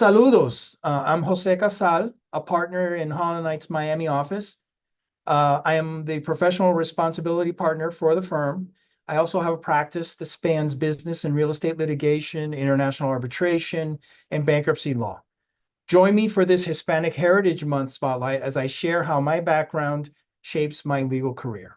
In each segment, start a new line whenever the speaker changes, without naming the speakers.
Saludos. I'm Jose Casal, a partner in Holland's Miami office. I am the professional responsibility partner for the firm. I also have a practice that spans business and real estate litigation, international arbitration, and bankruptcy law. Join me for this Hispanic Heritage Month spotlight as I share how my background shapes my legal career.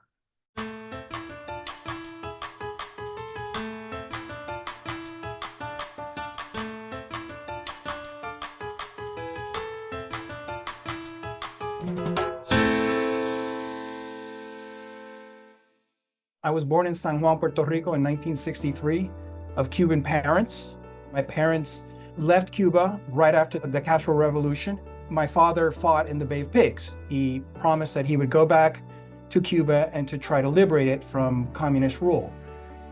I was born in San Juan, Puerto Rico in 1963 of Cuban parents. My parents left Cuba right after the Casal Revolution. My father fought in the Bay of Pigs. He promised that he would go back to Cuba and to try to liberate it from communist rule.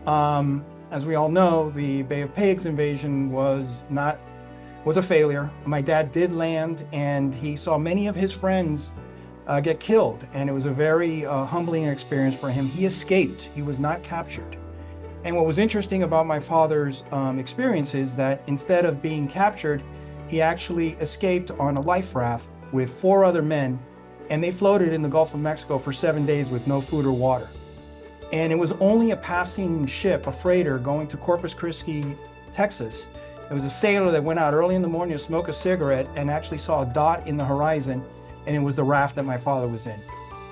As we all know, the Bay of Pigs invasion was a failure. My dad did land and he saw many of his friends get killed, and it was a very humbling experience for him. He escaped. He was not captured. And what was interesting about my father's experience is that instead of being captured, he actually escaped on a life raft with 4 other men, and they floated in the Gulf of Mexico for 7 days with no food or water. And it was only a passing ship, a freighter, going to Corpus Christi, Texas. There was a sailor that went out early in the morning to smoke a cigarette and actually saw a dot in the horizon, and it was the raft that my father was in.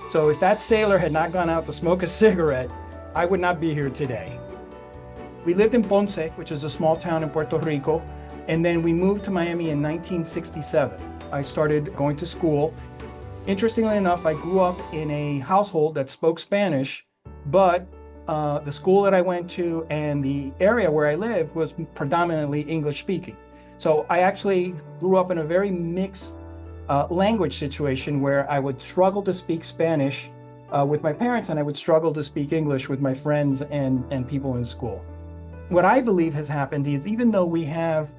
So if that sailor had not gone out to smoke a cigarette, I would not be here today. We lived in Ponce, which is a small town in Puerto Rico, and then we moved to Miami in 1967. I started going to school. Interestingly enough, I grew up in a household that spoke Spanish, but the school that I went to and the area where I lived was predominantly English speaking. So I actually grew up in a very mixed language situation where I would struggle to speak Spanish with my parents, and I would struggle to speak English with my friends and people in school. What I believe has happened is, even though we have,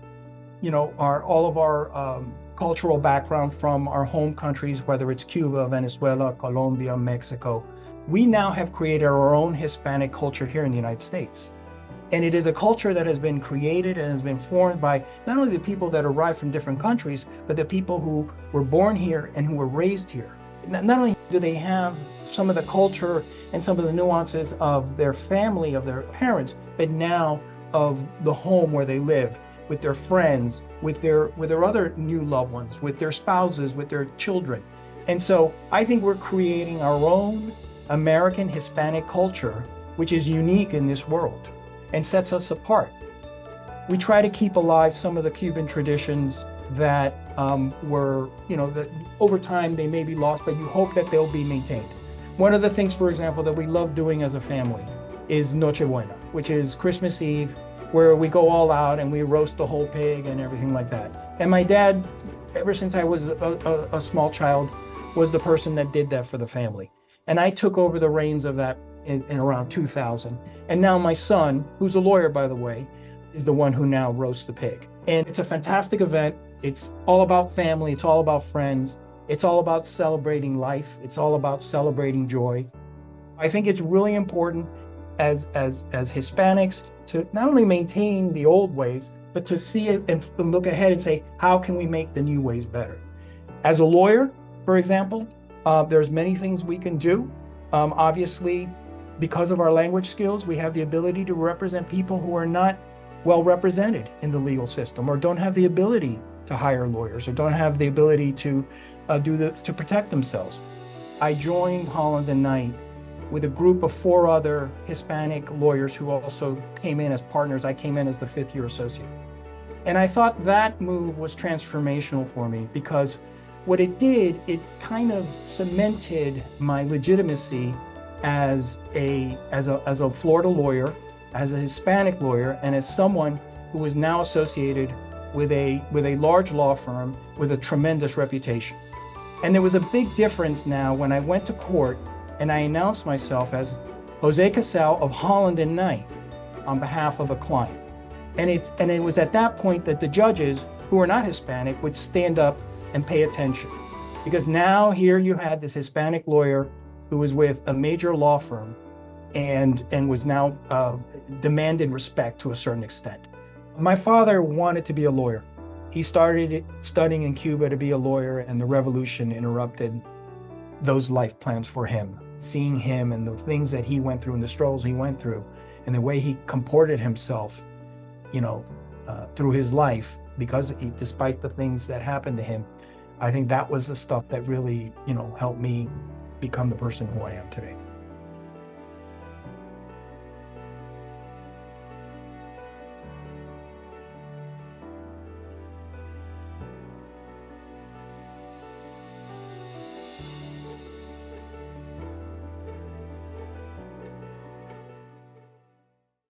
all of our cultural background from our home countries, whether it's Cuba, Venezuela, Colombia, Mexico, we now have created our own Hispanic culture here in the United States. And it is a culture that has been created and has been formed by not only the people that arrived from different countries, but the people who were born here and who were raised here. Not only do they have some of the culture and some of the nuances of their family, of their parents, but now of the home where they live, with their friends, with their other new loved ones, with their spouses, with their children. And so I think we're creating our own American Hispanic culture, which is unique in this world and sets us apart. We try to keep alive some of the Cuban traditions that were, that over time they may be lost, but you hope that they'll be maintained. One of the things, for example, that we love doing as a family is Nochebuena, which is Christmas Eve, where we go all out and we roast the whole pig and everything like that. And my dad, ever since I was a small child, was the person that did that for the family. And I took over the reins of that in around 2000. And now my son, who's a lawyer, by the way, is the one who now roasts the pig. And it's a fantastic event. It's all about family. It's all about friends. It's all about celebrating life. It's all about celebrating joy. I think it's really important as Hispanics to not only maintain the old ways, but to see it and look ahead and say, how can we make the new ways better? As a lawyer, for example, there's many things we can do. Obviously, because of our language skills, we have the ability to represent people who are not well represented in the legal system, or don't have the ability to hire lawyers, or don't have the ability to protect themselves. I joined Holland and Knight with a group of 4 other Hispanic lawyers who also came in as partners. I came in as the 5th-year associate. And I thought that move was transformational for me, because what it did, it kind of cemented my legitimacy as a Florida lawyer, as a Hispanic lawyer, and as someone who is now associated with a large law firm with a tremendous reputation. And there was a big difference now when I went to court and I announced myself as Jose Casal of Holland and Knight on behalf of a client. And it was at that point that the judges, who are not Hispanic, would stand up and pay attention. Because now here you had this Hispanic lawyer who was with a major law firm and was now demanded respect to a certain extent. My father wanted to be a lawyer. He started studying in Cuba to be a lawyer, and the revolution interrupted those life plans for him. Seeing him and the things that he went through and the struggles he went through and the way he comported himself, through his life, because despite the things that happened to him, I think that was the stuff that really, helped me become the person who I am today.